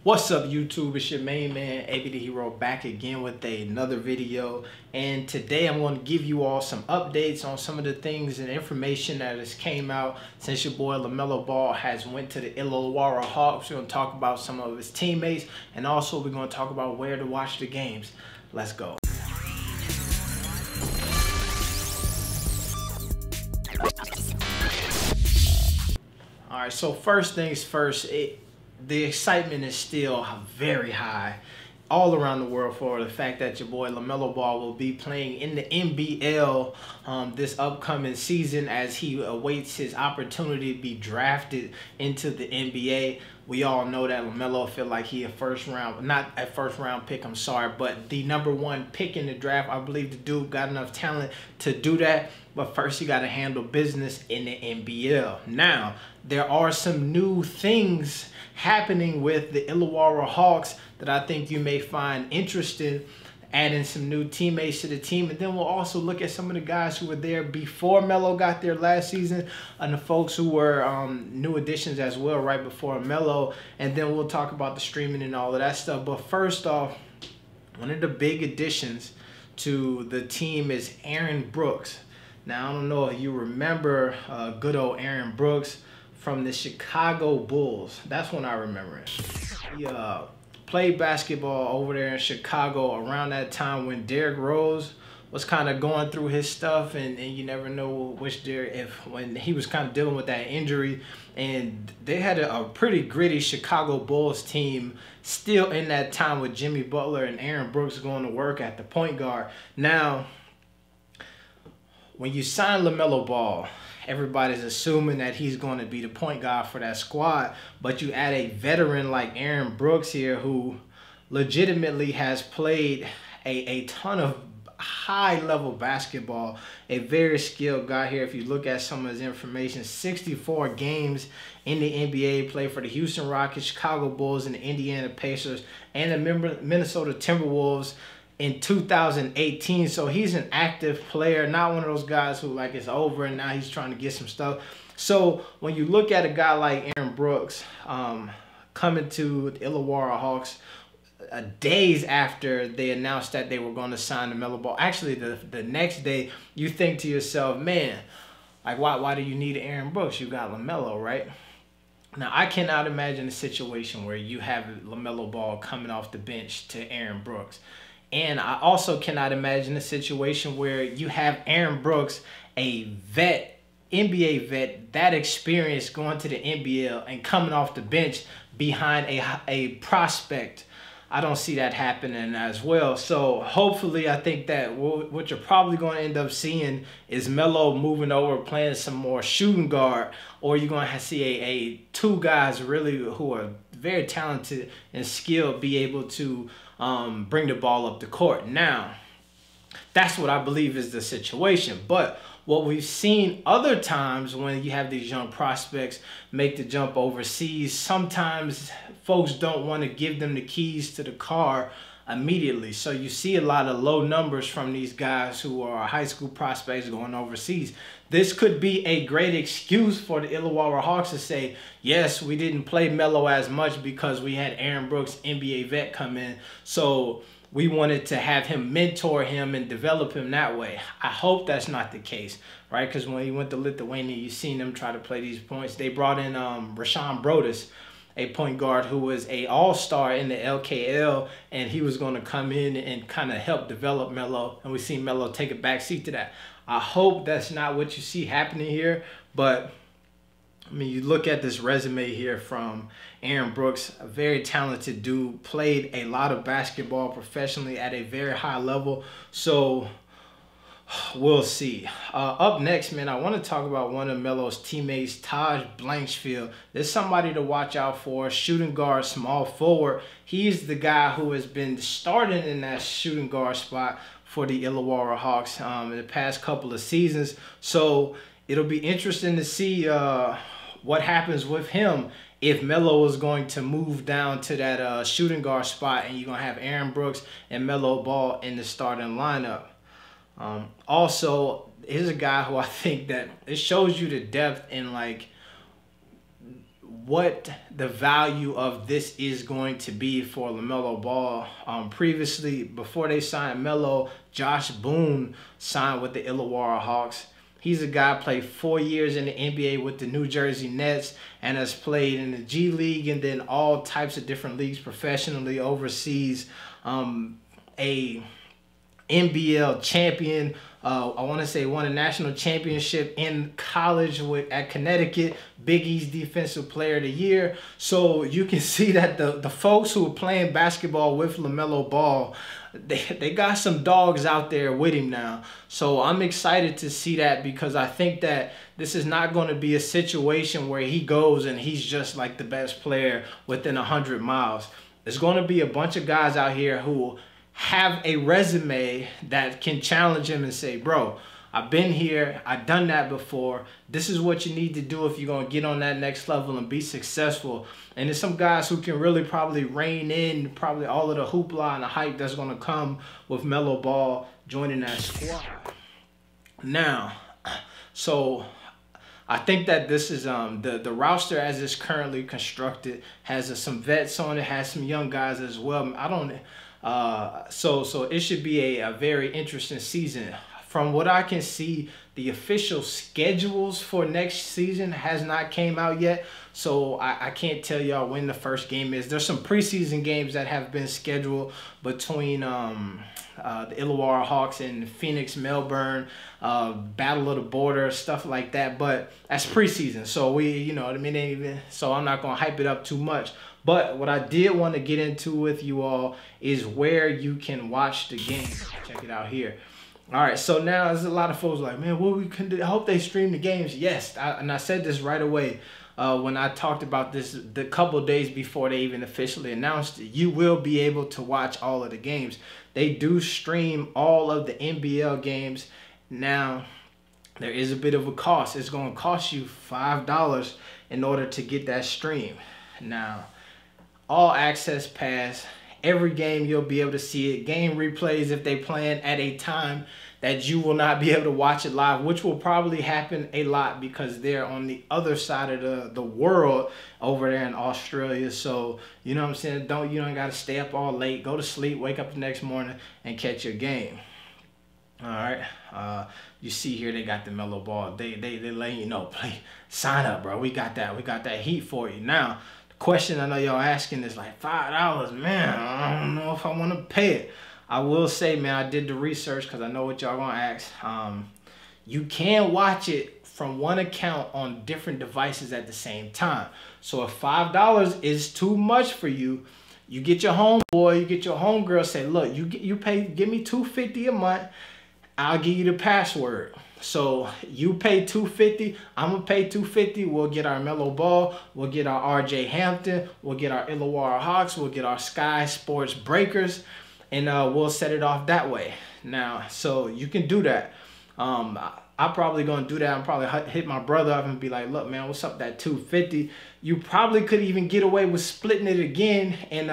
What's up, YouTube? It's your main man, AB the Hero, back again with another video. And today I'm going to give you all some updates on some of the things and information that has came out since your boy LaMelo Ball has went to the Illawarra Hawks. We're going to talk about some of his teammates, and also we're going to talk about where to watch the games. Let's go. All right, so first things first, the excitement is still very high all around the world for the fact that your boy LaMelo Ball will be playing in the NBL this upcoming season as he awaits his opportunity to be drafted into the NBA. We all know that LaMelo feel like he not a first round pick, I'm sorry, but the #1 pick in the draft. I believe the dude got enough talent to do that, but first you got to handle business in the NBL. Now, there are some new things happening with the Illawarra Hawks that I think you may find interesting, adding some new teammates to the team. And then we'll also look at some of the guys who were there before Melo got there last season, and the folks who were new additions as well right before Melo. And then we'll talk about the streaming and all of that stuff. But first off, one of the big additions to the team is Aaron Brooks. Now, I don't know if you remember good old Aaron Brooks from the Chicago Bulls. That's when I remember it. He played basketball over there in Chicago around that time when Derrick Rose was kind of going through his stuff, and you never know when he was kind of dealing with that injury. And they had a pretty gritty Chicago Bulls team still in that time with Jimmy Butler and Aaron Brooks going to work at the point guard. Now, when you sign LaMelo Ball, everybody's assuming that he's going to be the point guard for that squad, but you add a veteran like Aaron Brooks here who legitimately has played a ton of high-level basketball, a very skilled guy here. If you look at some of his information, 64 games in the NBA, played for the Houston Rockets, Chicago Bulls, and the Indiana Pacers, and the Minnesota Timberwolves in 2018. So he's an active player, not one of those guys who like it's over and now he's trying to get some stuff. So when you look at a guy like Aaron Brooks coming to the Illawarra Hawks days after they announced that they were going to sign LaMelo Ball, actually the next day, you think to yourself, man, like why do you need Aaron Brooks? You got LaMelo, right? Now, I cannot imagine a situation where you have LaMelo Ball coming off the bench to Aaron Brooks. And I also cannot imagine a situation where you have Aaron Brooks, a vet, NBA vet, that experienced going to the NBL and coming off the bench behind a prospect. I don't see that happening as well. So hopefully, I think that what you're probably going to end up seeing is Melo moving over, playing some more shooting guard, or you're going to see two guys really who are very talented and skilled be able to bring the ball up the court. Now, that's what I believe is the situation. But what we've seen other times when you have these young prospects make the jump overseas, sometimes folks don't want to give them the keys to the car immediately. So you see a lot of low numbers from these guys who are high school prospects going overseas. This could be a great excuse for the Illawarra Hawks to say, yes, we didn't play Melo as much because we had Aaron Brooks, NBA vet, come in. So we wanted to have him mentor him and develop him that way. I hope that's not the case, right? Because when he went to Lithuania, you've seen them try to play these points. They brought in Rashawn Brodus, a point guard who was an all-star in the LKL, and he was going to come in and kind of help develop Melo, and we see Melo take a back seat to that. I hope that's not what you see happening here, but I mean, you look at this resume here from Aaron Brooks, a very talented dude, played a lot of basketball professionally at a very high level. So we'll see. Up next, man, I want to talk about one of Melo's teammates, Taj Blanchfield. There's somebody to watch out for, shooting guard, small forward. He's the guy who has been starting in that shooting guard spot for the Illawarra Hawks in the past couple of seasons. So it'll be interesting to see what happens with him if Melo is going to move down to that shooting guard spot and you're going to have Aaron Brooks and LaMelo Ball in the starting lineup. Also, here's a guy who I think that it shows you the depth in like what the value of this is going to be for LaMelo Ball. Previously, before they signed Melo, Josh Boone signed with the Illawarra Hawks. He's a guy played 4 years in the NBA with the New Jersey Nets and has played in the G League and then all types of different leagues professionally overseas. A NBL champion. I want to say won a national championship in college at Connecticut. Big East Defensive Player of the Year. So you can see that the folks who are playing basketball with LaMelo Ball, they got some dogs out there with him now. So I'm excited to see that, because I think that this is not going to be a situation where he goes and he's just like the best player within 100 miles. There's going to be a bunch of guys out here who have a resume that can challenge him and say, bro, I've been here, I've done that before. This is what you need to do if you're going to get on that next level and be successful. And there's some guys who can really probably rein in probably all of the hoopla and the hype that's going to come with Melo Ball joining that squad. Now, so I think that this is the roster as it's currently constructed has some vets on it, has some young guys as well. I don't so it should be a very interesting season. From what I can see, the official schedules for next season has not came out yet, so I can't tell y'all when the first game is. There's some preseason games that have been scheduled between the Illawarra Hawks and Phoenix, Melbourne, Battle of the Border, stuff like that, but that's preseason, so you know what I mean, so I'm not gonna hype it up too much. But what I did want to get into with you all is where you can watch the game. Check it out here. All right, so now there's a lot of folks like, man, what we can do? I hope they stream the games. Yes, and I said this right away when I talked about this the couple days before they even officially announced it. You will be able to watch all of the games. They do stream all of the NBL games. Now, there is a bit of a cost. It's going to cost you $5 in order to get that stream. Now, all access pass. Every game you'll be able to see it. Game replays if they playing at a time that you will not be able to watch it live, which will probably happen a lot because they're on the other side of the world over there in Australia. So, you know what I'm saying? You don't got to stay up all late. Go to sleep, wake up the next morning, and catch your game. All right. You see here they got the Melo Ball. They letting you know, sign up, bro. We got that heat for you. Now, question I know y'all asking is like, $5, man, I don't know if I want to pay it. I will say, man, I did the research because I know what y'all gonna ask. You can watch it from one account on different devices at the same time. So if $5 is too much for you, you get your homeboy, you get your homegirl, say, look, give me $250 a month, I'll give you the password. So you pay $250, I'm gonna pay $250. We'll get our Melo Ball, we'll get our RJ Hampton, we'll get our Illawarra Hawks, we'll get our Sky Sports Breakers, and we'll set it off that way. Now, so you can do that. I'm probably gonna do that. I'm probably hit my brother up and be like, look, man, what's up that $250? You probably could even get away with splitting it again and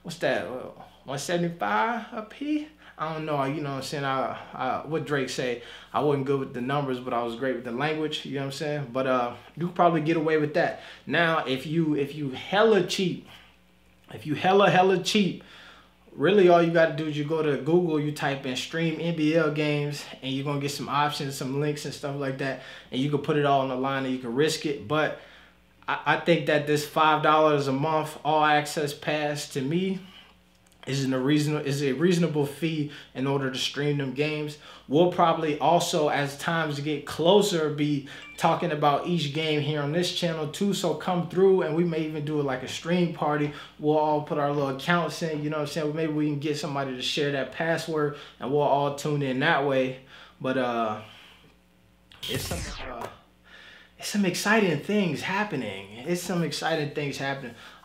what's that? 175 a P? I don't know, you know what I'm saying? What Drake say, I wasn't good with the numbers, but I was great with the language, you know what I'm saying? But you could probably get away with that. Now, if you hella cheap, hella cheap, really all you got to do is you go to Google, you type in stream NBL games, and you're going to get some options, some links and stuff like that, and you can put it all on the line and you can risk it. But I think that this $5 a month all access pass, to me, is a reasonable fee in order to stream them games. We'll probably also, as times get closer, be talking about each game here on this channel too. So come through, and we may even do it like a stream party. We'll all put our little accounts in, you know what I'm saying? Maybe we can get somebody to share that password, and we'll all tune in that way. But it's some exciting things happening.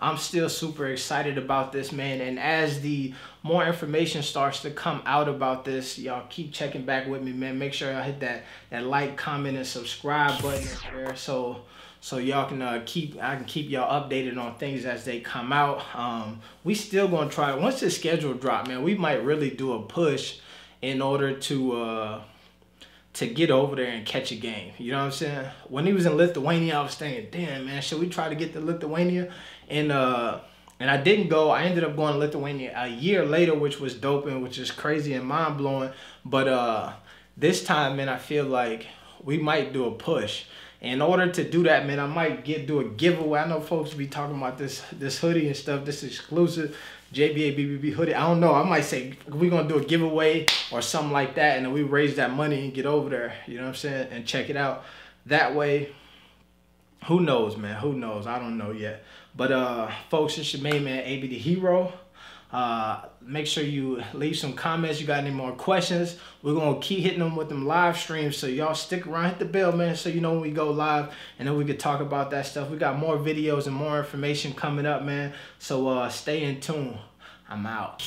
I'm still super excited about this, man. And as the more information starts to come out about this, y'all keep checking back with me, man. Make sure y'all hit that like, comment, and subscribe button there, so y'all can I can keep y'all updated on things as they come out. We still gonna try, once the schedule drop, man, we might really do a push in order to to get over there and catch a game. You know what I'm saying? When he was in Lithuania, I was thinking, damn, man, should we try to get to Lithuania? And I didn't go. I ended up going to Lithuania a year later, which was dope and which is crazy and mind-blowing. But this time, man, I feel like we might do a push. In order to do that, man, I might do a giveaway. I know folks be talking about this hoodie and stuff, this exclusive JBA BBB hoodie. I don't know. I might say we're going to do a giveaway or something like that, and then we raise that money and get over there, you know what I'm saying, and check it out. That way, who knows, man? Who knows? I don't know yet. But, folks, it's your main man, AB the Hero. Make sure you leave some comments. You got any more questions? We're gonna keep hitting them with them live streams, so y'all stick around, hit the bell, man, so you know when we go live, and then we could talk about that stuff. We got more videos and more information coming up, man, so stay in tune. I'm out.